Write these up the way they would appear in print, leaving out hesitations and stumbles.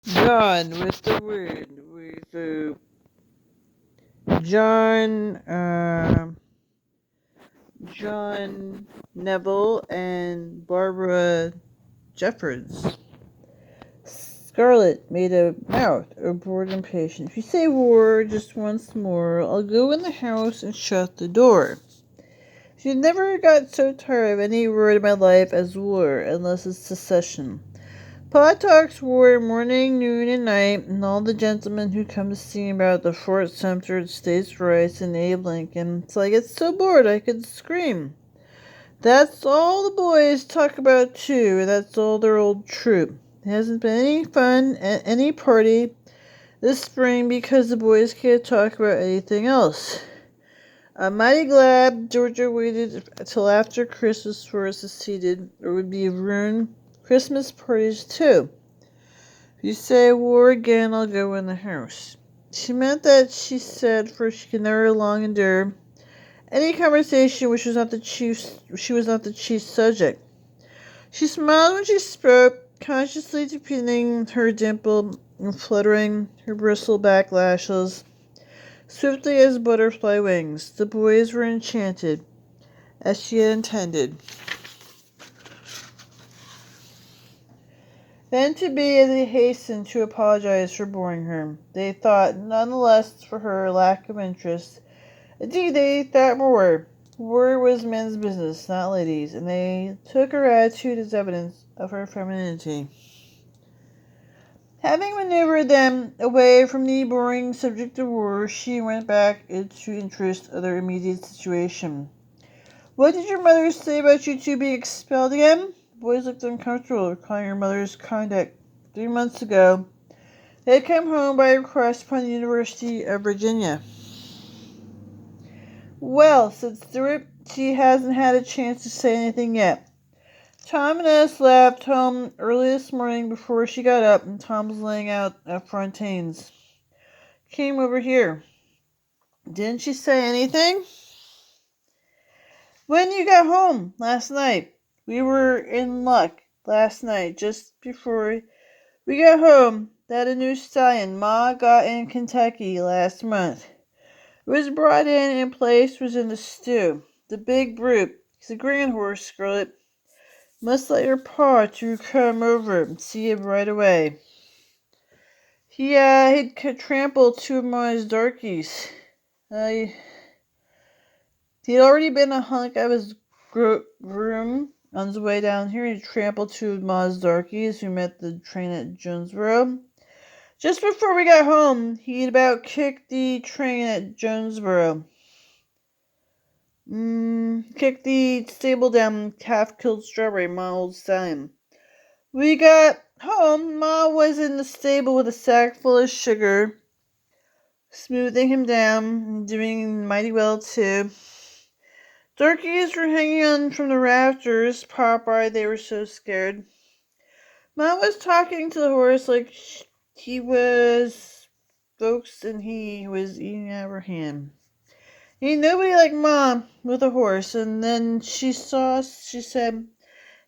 Gone with the Wind with John John Neville and Barbara Jeffords. Scarlet made a mouth of bored impatience. If you say war just once more, I'll go in the house and shut the door. She never got so tired of any word in my life as war, unless it's secession. Pa talks war morning, noon, and night, and all the gentlemen who come to see about the Fort Sumter, States' Rights, and Abe Lincoln. Till I get so bored I could scream. That's all the boys talk about too, and that's all their old troop. There hasn't been any fun at any party this spring because the boys can't talk about anything else. I'm mighty glad Georgia waited till after Christmas for us seceded, or it would be ruined Christmas parties too. If you say war again, I'll go in the house. She meant that, she said, for she could never long endure any conversation which was not the chief subject. She smiled when she spoke, consciously deepening her dimple and fluttering her bristleback lashes swiftly as butterfly wings. The boys were enchanted, as she had intended. Then to be as they hastened to apologize for boring her. They thought none the less for her lack of interest. Indeed, they thought more. War was men's business, not ladies', and they took her attitude as evidence of her femininity. Having maneuvered them away from the boring subject of war, she went back into interest of their immediate situation. What did your mother say about you two being expelled again? The boys looked uncomfortable, recalling your mother's conduct 3 months ago. They had come home by request from the University of Virginia. Well, said Stewart, she hasn't had a chance to say anything yet. Tom and us left home early this morning before she got up, and Tom was laying out at Fontaine's. Came over here. Didn't she say anything? When you got home last night. We were in luck last night, just before we got home, that a new stallion Ma got in Kentucky last month. It was brought in and placed was in the stew. The big brute. He's a grand horse, Scarlet. Must let your paw to come over and see him right away. He'd trampled 2 of my darkies. He'd already been a hunk of his groom on his way down here. He trampled 2 of Ma's darkies who met the train at Jonesboro. Just before we got home, he'd about kicked the train at Jonesboro. Kicked the stable down, half-killed Strawberry, my old stallion. We got home, Ma was in the stable with a sack full of sugar, smoothing him down, and doing mighty well, too. Darkies were hanging on from the rafters. Popeye, they were so scared. Ma was talking to the horse like he was folks and he was eating out of her hand. Ain't nobody like Ma with a horse. And then she said,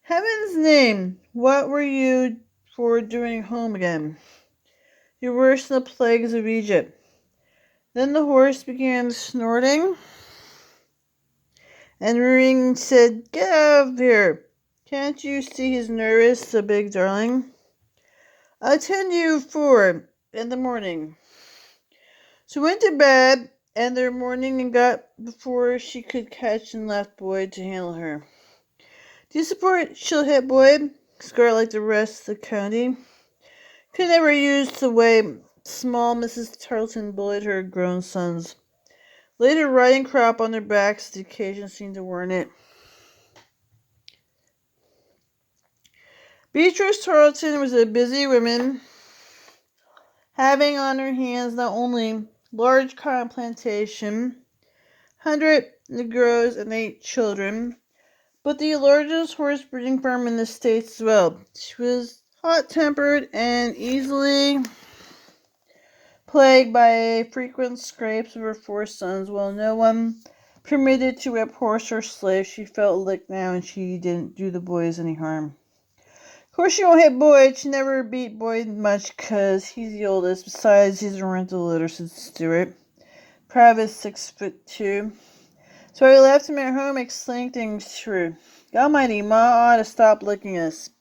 Heaven's name, what were you for doing home again? You're worse than the plagues of Egypt. Then the horse began snorting, and Ring said, Get out of here. Can't you see he's nervous, the big darling? I'll attend you 4 in the morning. She went to bed, and their morning and got before she could catch and left Boyd to handle her. Do you support she'll hit Boyd? Scarlet like the rest of the county. Could never use the way small Mrs. Tarleton bullied her grown sons. Laid a riding crop on their backs, the occasion seemed to warrant it. Beatrice Tarleton was a busy woman, having on her hands not only large cotton plantation, 100 negroes, and 8 children, but the largest horse breeding farm in the States as well. She was hot-tempered and easily plagued by frequent scrapes of her 4 sons. While no one permitted to whip horse or slave, she felt licked now, and she didn't do the boys any harm. Of course she won't hit Boyd. She never beat Boyd much because he's the oldest. Besides, he's a rental litter, said Stuart. Proud of his 6'2". So I left him at home explaining things to her. God almighty, Ma ought to stop licking us.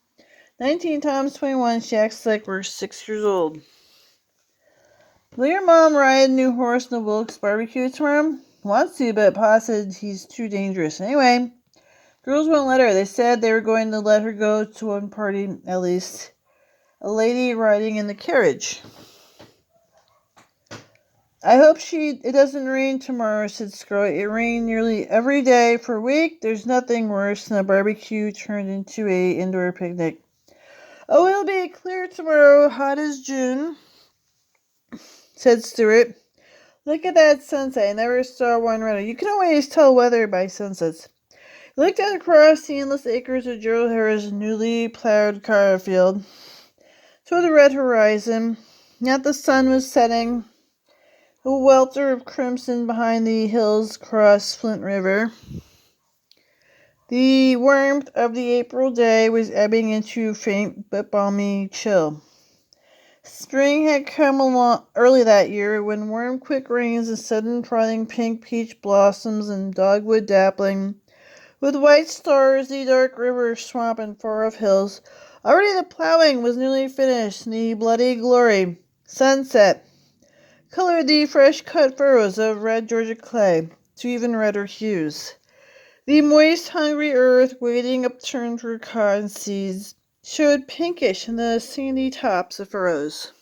19 times 21, she acts like we're 6 years old. Will your mom ride a new horse in the Wilkes barbecue tomorrow? Wants to, but Pa said he's too dangerous. Anyway, girls won't let her. They said they were going to let her go to one party, at least. A lady riding in the carriage. I hope it doesn't rain tomorrow, said Scarlet. It rained nearly every day for a week. There's nothing worse than a barbecue turned into a indoor picnic. Oh, it'll be clear tomorrow, hot as June, said Stuart. Look at that sunset. I never saw one redder. You can always tell weather by sunsets. He looked out across the endless acres of Gerald Harris' newly plowed car field toward the red horizon. Now the sun was setting. A welter of crimson behind the hills across Flint River. The warmth of the April day was ebbing into faint but balmy chill. Spring had come along early that year, when warm, quick rains and sudden frothing pink peach blossoms and dogwood dappling with white stars the dark river, swamp, and far-off hills. Already the plowing was nearly finished, and the bloody glory, sunset, colored the fresh-cut furrows of red Georgia clay to even redder hues. The moist, hungry earth, waiting upturned for cotton seeds, showed pinkish in the sandy tops of furrows.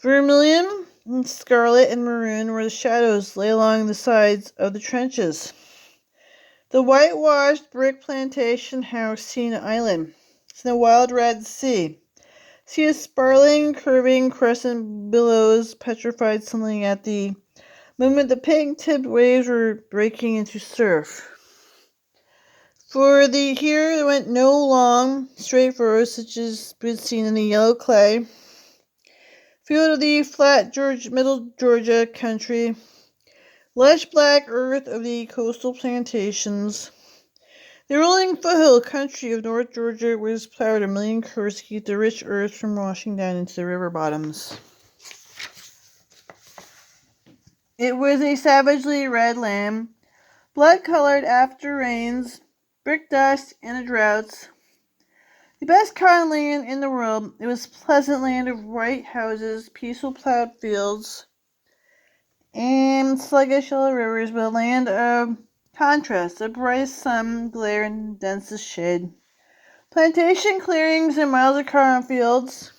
Vermilion and scarlet and maroon were the shadows lay along the sides of the trenches. The whitewashed brick plantation house seen an island. It's in the wild Red Sea. See a spiraling, curving crescent billows petrified suddenly at the moment the pink-tipped waves were breaking into surf. For here there went no long, straight furrows such as we'd seen in the yellow clay field of the flat middle Georgia country, lush black earth of the coastal plantations. The rolling foothill country of North Georgia was plowed a million curves to keep the rich earth from washing down into the river bottoms. It was a savagely red land, blood-colored after rains, brick dust, and droughts. The best cotton land in the world. It was pleasant land of white houses, peaceful plowed fields, and sluggish yellow rivers, but a land of contrast, of brightest sun glare and densest shade. Plantation clearings and miles of cotton fields,